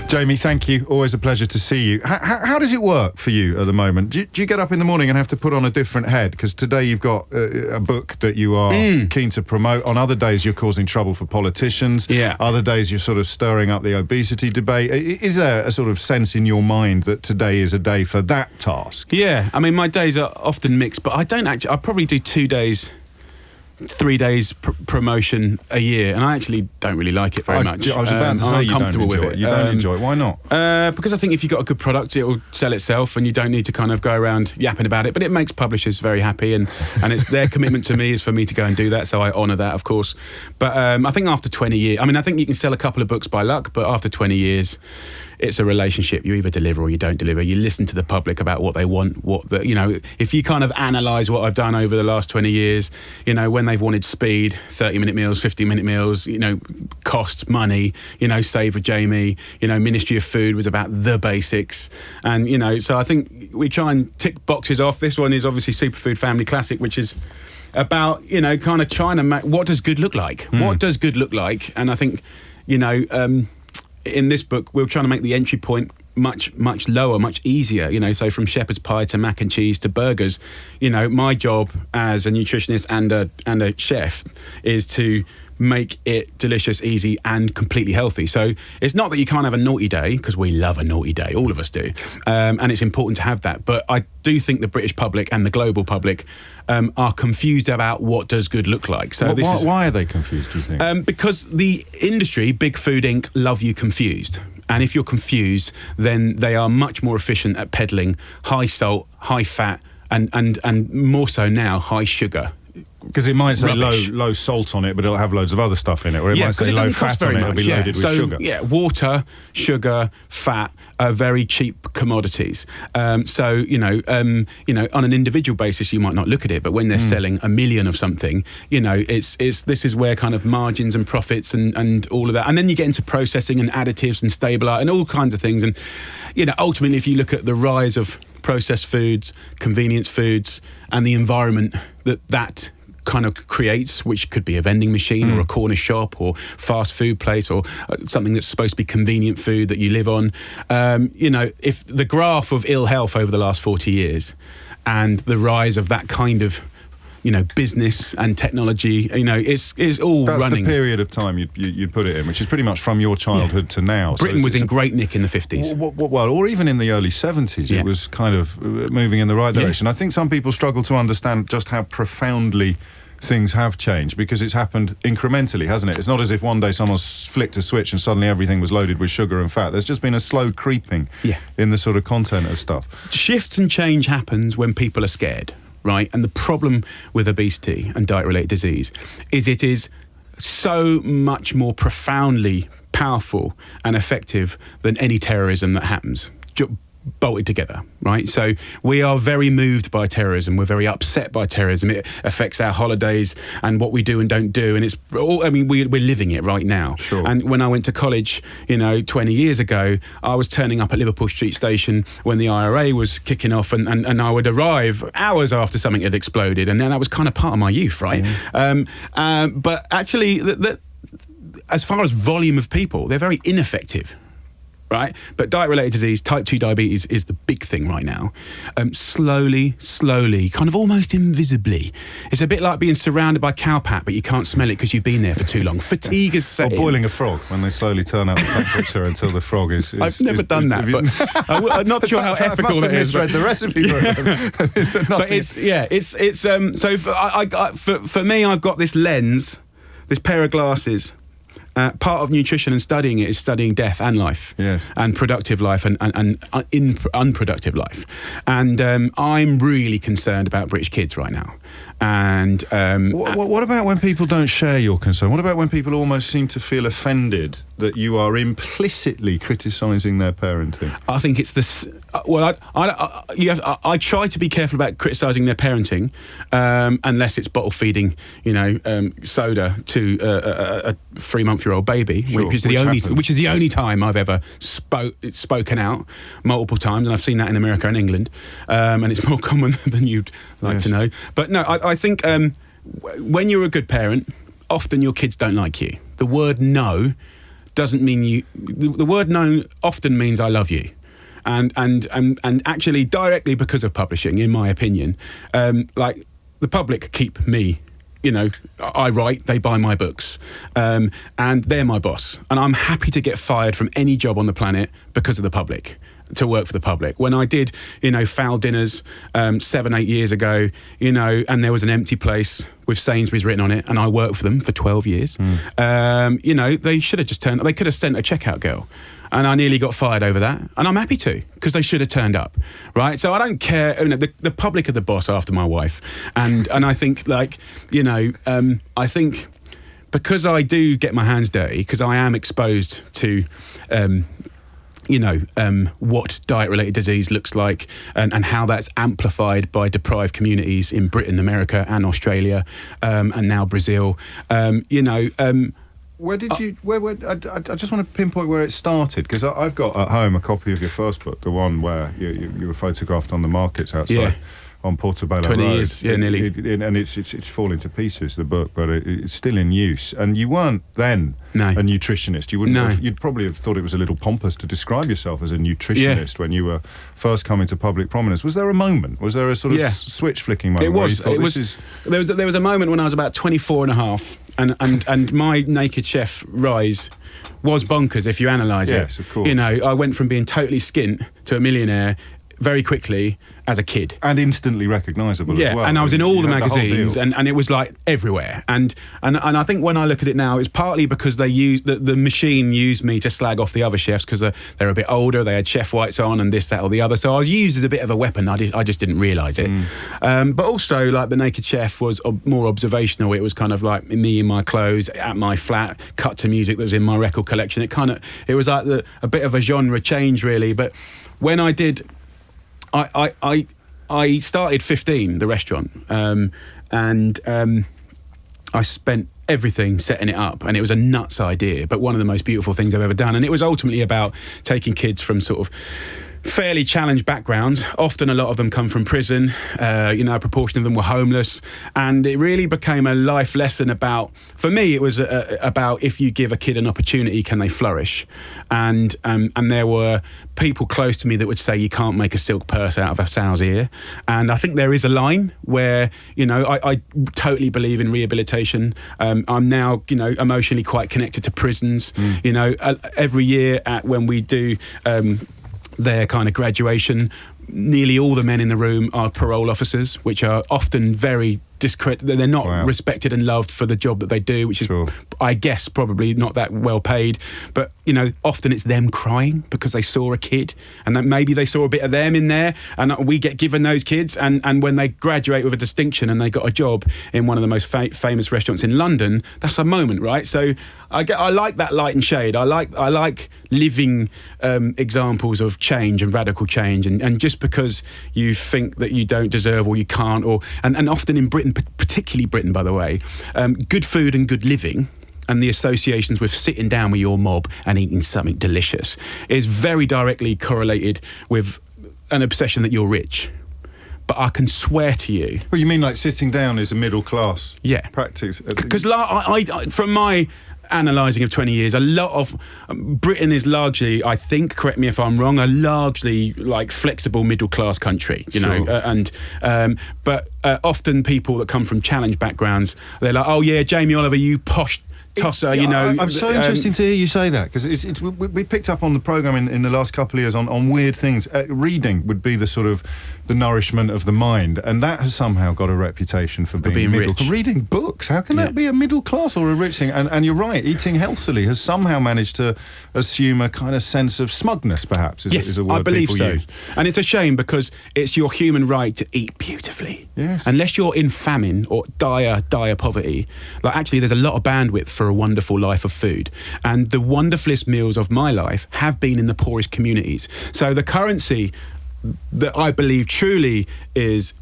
Jamie, thank you. Always a pleasure to see you. How does it work for you at the moment? Do you get up in the morning and have to put on a different head? Because today you've got a book that you are keen to promote. On other days, you're causing trouble for politicians. Yeah. Other days, you're sort of stirring up the obesity debate. Is there a sort of sense in your mind that today is a day for that task? Yeah, I mean, my days are often mixed, but I probably do 2 days, 3 days promotion a year, and I actually don't really like it very much. I was about to say you don't enjoy it. You don't enjoy it. Why not? Because I think if you've got a good product, it will sell itself, and you don't need to kind of go around yapping about it. But it makes publishers very happy, and it's their commitment to me is for me to go and do that, so I honour that, of course. But I think after 20 years, I mean, I think you can sell a couple of books by luck, but after 20 years, it's a relationship. You either deliver or you don't deliver. You listen to the public about what they want, if you kind of analyse what I've done over the last 20 years, when they've wanted speed, 30-minute meals, 50-minute meals, cost, money, Save with Jamie, Ministry of Food was about the basics. And, so I think we try and tick boxes off. This one is obviously Superfood Family Classic, which is about, kind of trying to make, what does good look like? What does good look like? And I think, in this book, we're trying to make the entry point much, much lower, much easier, so from shepherd's pie to mac and cheese to burgers. My job as a nutritionist and a chef is to make it delicious, easy and completely healthy. So it's not that you can't have a naughty day, because we love a naughty day, all of us do, and it's important to have that. But I do think the British public and the global public are confused about what does good look like. So why are they confused, do you think? Because the industry, Big Food Inc., love you confused. And if you're confused, then they are much more efficient at peddling high salt, high fat, and more so now, high sugar. Because it might say low salt on it, but it'll have loads of other stuff in it. Or it might say low fat on it, it'll be loaded with sugar. Yeah, water, sugar, fat are very cheap commodities. So, on an individual basis, you might not look at it, but when they're selling 1 million of something, this is where kind of margins and profits and all of that. And then you get into processing and additives and stabilizer and all kinds of things. And, ultimately, if you look at the rise of processed foods, convenience foods, and the environment that kind of creates, which could be a vending machine or a corner shop or fast food place or something that's supposed to be convenient food that you live on. If the graph of ill health over the last 40 years and the rise of that kind of business and technology, is all That's running. That's the period of time you put it in, which is pretty much from your childhood to now. Britain was in great nick in the 50s. Well, or even in the early 70s, it was kind of moving in the right direction. I think some people struggle to understand just how profoundly things have changed, because it's happened incrementally, hasn't it? It's not as if one day someone's flicked a switch and suddenly everything was loaded with sugar and fat. There's just been a slow creeping in the sort of content of stuff. Shifts and change happens when people are scared. Right, and the problem with obesity and diet-related disease is it is so much more profoundly powerful and effective than any terrorism that happens, bolted together, right? So we are very moved by terrorism. We're very upset by terrorism. It affects our holidays and what we do and don't do. And it's all, we're living it right now. Sure. And when I went to college, 20 years ago, I was turning up at Liverpool Street Station when the IRA was kicking off, and I would arrive hours after something had exploded. And then that was kind of part of my youth, right? But actually, as far as volume of people, they're very ineffective. Right, but diet-related disease, type 2 diabetes, is the big thing right now. Slowly, kind of almost invisibly. It's a bit like being surrounded by cowpat, but you can't smell it because you've been there for too long. Fatigue is set in. Or boiling a frog, when they slowly turn up the temperature until the frog is I've never done that, but I'm not sure how ethical that is. I must have misread the recipe. But for me, I've got this lens, this pair of glasses. Part of nutrition and studying it is studying death and life, and productive life and unproductive life. And I'm really concerned about British kids right now. And what about when people don't share your concern? What about when people almost seem to feel offended that you are implicitly criticising their parenting? I think it's this. I try to be careful about criticising their parenting, unless it's bottle feeding, soda to a 3-month-old baby, which is the only time I've ever spoken out multiple times, and I've seen that in America and England, and it's more common than you'd like to know. But no, I think when you're a good parent, often your kids don't like you. The word no doesn't mean you. The word known often means I love you. And actually directly because of publishing, in my opinion, like the public keep me. You know, I write, they buy my books, and they're my boss. And I'm happy to get fired from any job on the planet because of the public, to work for the public. When I did, foul dinners 7-8 years ago, and there was an empty place with Sainsbury's written on it, and I worked for them for 12 years, they should have just they could have sent a checkout girl. And I nearly got fired over that. And I'm happy to, because they should have turned up, right? So I don't care. The public are the boss after my wife. And I think, I think because I do get my hands dirty, because I am exposed to... what diet-related disease looks like and how that's amplified by deprived communities in Britain, America and Australia, and now Brazil. Where did you? I just want to pinpoint where it started, because I've got at home a copy of your first book, the one where you were photographed on the markets outside on Portobello 20 Road. years, nearly. And it's falling to pieces, the book, but it's still in use. And you weren't then a nutritionist. You wouldn't. You'd probably have thought it was a little pompous to describe yourself as a nutritionist when you were first coming to public prominence. Was there a moment? Was there a sort of switch flicking moment? It was. There was a moment when I was about 24 and a half. And my Naked Chef rise was bonkers if you analyse it. Yes, of course. I went from being totally skint to a millionaire very quickly as a kid. And instantly recognisable as well. Yeah, and I was in all the magazines and it was like everywhere. And I think when I look at it now, it's partly because they used the machine used me to slag off the other chefs because they're a bit older, they had chef whites on and this, that or the other. So I was used as a bit of a weapon. I just didn't realise it. But also, like, the Naked Chef was more observational. It was kind of like me in my clothes at my flat, cut to music that was in my record collection. It was like a bit of a genre change, really. But when I did... I started 15, the restaurant, and I spent everything setting it up, and it was a nuts idea, but one of the most beautiful things I've ever done. And it was ultimately about taking kids from sort of fairly challenged backgrounds. Often a lot of them come from prison, a proportion of them were homeless, and it really became a life lesson about, for me it was about, if you give a kid an opportunity, can they flourish? And there were people close to me that would say you can't make a silk purse out of a sow's ear, and I think there is a line where I totally believe in rehabilitation. I'm now emotionally quite connected to prisons. Every year when we do their kind of graduation, nearly all the men in the room are parole officers, which are often very they're not respected and loved for the job that they do, which is, I guess, probably not that well paid. But often it's them crying because they saw a kid, and that maybe they saw a bit of them in there, and we get given those kids, and when they graduate with a distinction and they got a job in one of the most famous restaurants in London, that's a moment, right? So I like that light and shade. I like living examples of change and radical change, and just because you think that you don't deserve or you can't, and often in Britain, particularly Britain, by the way, good food and good living and the associations with sitting down with your mob and eating something delicious is very directly correlated with an obsession that you're rich. But I can swear to you... Well, you mean like sitting down is a middle class practice? Because from my analysing of 20 years, a lot of Britain is largely, I think, correct me if I'm wrong, a largely like flexible middle class country, but often people that come from challenged backgrounds, they're like, oh yeah, Jamie Oliver, you posh tosser, I'm so interested to hear you say that, because we picked up on the programme in the last couple of years on weird things. Reading would be the sort of the nourishment of the mind, and that has somehow got a reputation for being middle. Rich. Reading books, how can that be a middle class or a rich thing? And you're right, eating healthily has somehow managed to assume a kind of sense of smugness, perhaps, is a word I believe people so. use. And it's a shame, because it's your human right to eat beautifully. Yes. Unless you're in famine or dire poverty, like, actually there's a lot of bandwidth for a wonderful life of food. And the wonderfulest meals of my life have been in the poorest communities. So the currency that I believe truly is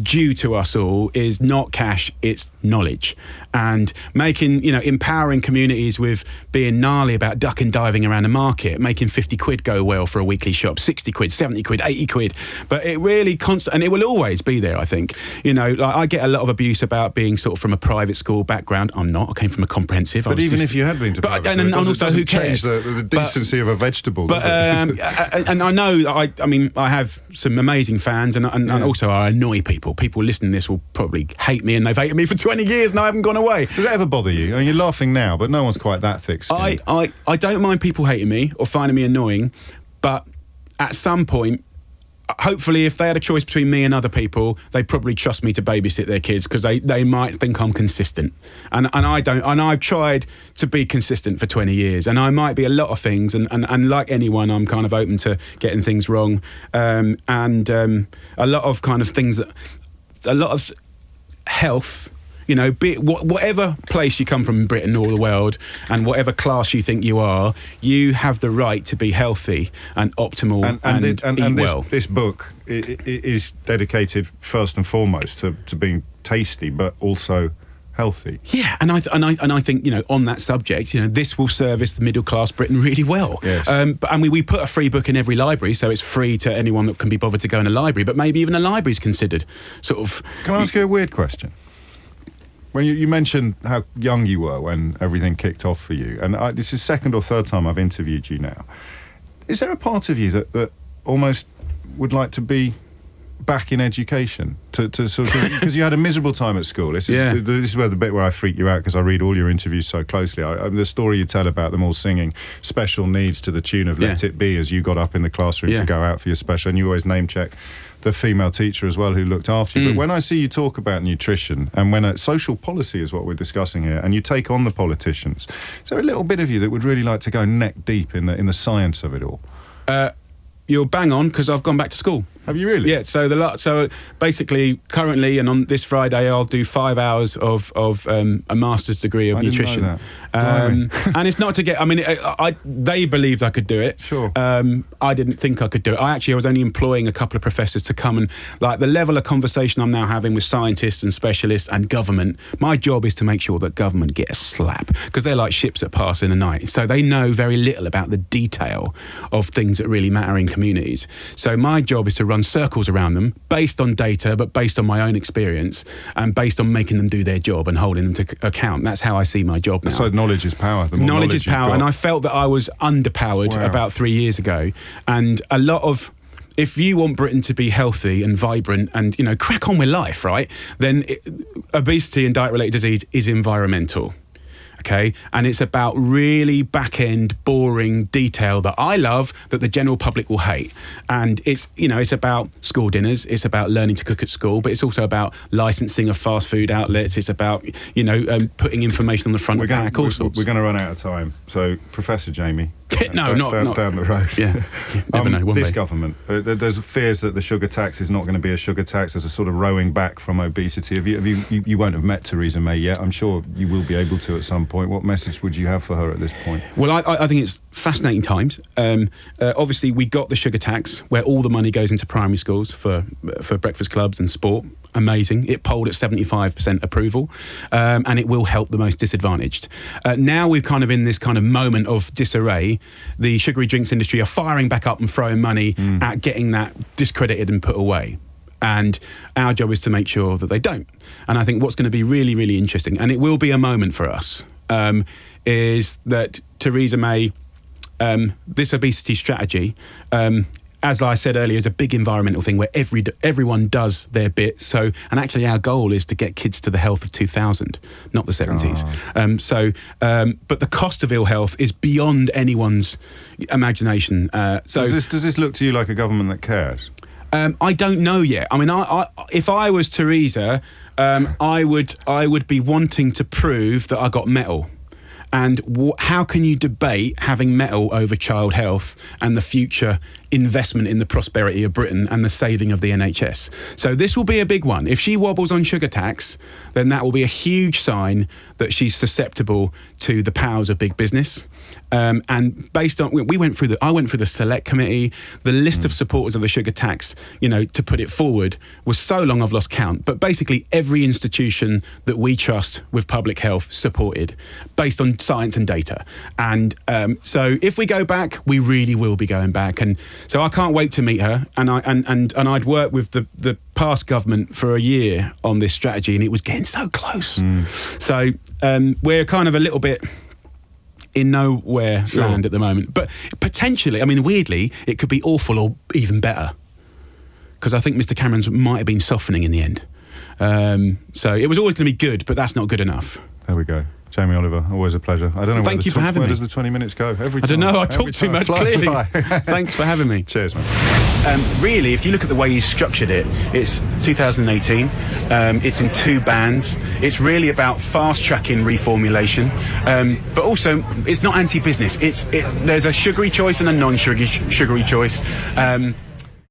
due to us all is not cash, it's knowledge. And making, empowering communities with being gnarly about duck and diving around the market, making 50 quid go well for a weekly shop, 60 quid, 70 quid, 80 quid. But it really and it will always be there, I think. Like I get a lot of abuse about being sort of from a private school background. I'm not. I came from a comprehensive. But even if you had been to private school, and also who cares? The decency of a vegetable. But and I know, I have some amazing fans, and also I annoy people. People listening to this will probably hate me, and they've hated me for 20 years, and I haven't gone away. Does it ever bother you? I mean, you're laughing now, but no one's quite that thick-skinned. I don't mind people hating me or finding me annoying, but at some point, hopefully, if they had a choice between me and other people, they'd probably trust me to babysit their kids because they might think I'm consistent. And I don't. And I've tried to be consistent for 20 years. And I might be a lot of things. And like anyone, I'm kind of open to getting things wrong. A lot of kind of things that... A lot of health... whatever place you come from in Britain or the world, and whatever class you think you are, you have the right to be healthy and optimal and eat well. This book is dedicated first and foremost to being tasty, but also healthy. Yeah, and I think on that subject, this will service the middle class Britain really well. Yes. We put a free book in every library, so it's free to anyone that can be bothered to go in a library. But maybe even a library's considered sort of. Can I ask you a weird question? When you mentioned how young you were when everything kicked off for you, and this is second or third time I've interviewed you now, is there a part of you that almost would like to be back in education to sort of, because you had a miserable time at school? This is where the bit where I freak you out, because I read all your interviews so closely. The story you tell about them all singing special needs to the tune of Let It Be as you got up in the classroom to go out for your special, and you always name check the female teacher as well who looked after you. But when I see you talk about nutrition, and when social policy is what we're discussing here, and you take on the politicians, is there a little bit of you that would really like to go neck deep in the science of it all? You're bang on, because I've gone back to school. Have you really? Yeah. So basically, currently, and on this Friday, I'll do 5 hours of a master's degree of nutrition. Didn't know that. And it's not to get. I mean, they believed I could do it. Sure. I didn't think I could do it. I was only employing a couple of professors to come and the level of conversation I'm now having with scientists and specialists and government. My job is to make sure that government get a slap, because they're like ships that pass in the night. So they know very little about the detail of things that really matter in communities. So my job is to run circles around them based on data, but based on my own experience and based on making them do their job and holding them to account. That's how I see my job now. So knowledge is power. The more knowledge is power, and I felt that I was underpowered about 3 years ago. And a lot of, if you want Britain to be healthy and vibrant and crack on with life, right, then obesity and diet-related disease is environmental. Okay, and it's about really back-end, boring detail that I love, that the general public will hate. And it's about school dinners, it's about learning to cook at school, but it's also about licensing of fast food outlets. It's about putting information on the front of the pack, all sorts. We're going to run out of time. So, Professor Jamie. No, not down the road. Yeah, never know. This government, there's fears that the sugar tax is not going to be a sugar tax. There's a sort of rowing back from obesity. You won't have met Theresa May yet. I'm sure you will be able to at some point. What message would you have for her at this point? Well, I think it's fascinating times. Obviously, we got the sugar tax, where all the money goes into primary schools for breakfast clubs and sport. Amazing. It polled at 75% approval, and it will help the most disadvantaged. Now we're kind of in this kind of moment of disarray. The sugary drinks industry are firing back up and throwing money at getting that discredited and put away. And our job is to make sure that they don't. And I think what's going to be really, really interesting, and it will be a moment for us, is that Theresa May, this obesity strategy, as I said earlier, is a big environmental thing where everyone does their bit. So, and actually our goal is to get kids to the health of 2000, not the 70s. But the cost of ill health is beyond anyone's imagination. Does this look to you like a government that cares? I don't know yet. I mean, if I was Theresa, I would be wanting to prove that I got metal. And how can you debate having metal over child health and the future investment in the prosperity of Britain and the saving of the NHS. So this will be a big one. If she wobbles on sugar tax, then that will be a huge sign that she's susceptible to the powers of big business. And based on, I went through the select committee, the list of supporters of the sugar tax, to put it forward, was so long I've lost count. But basically every institution that we trust with public health supported, based on science and data. And so if we go back, we really will be going back. And so I can't wait to meet her. And I'd worked with the past government for a year on this strategy, and it was getting so close. So we're kind of a little bit in nowhere land at the moment. But potentially, I mean, weirdly, it could be awful or even better. Because I think Mr. Cameron's might have been softening in the end. So it was always going to be good, but that's not good enough. There we go. Jamie Oliver, always a pleasure. I don't know Thank you for having me. Where does the 20 minutes go? Every time. I don't know, I talk too much, clearly. Thanks for having me. Cheers, man. Really, if you look at the way he's structured it, it's 2018, it's in 2 bands. It's really about fast-tracking reformulation, but also it's not anti-business. There's a sugary choice and a non-sugary choice.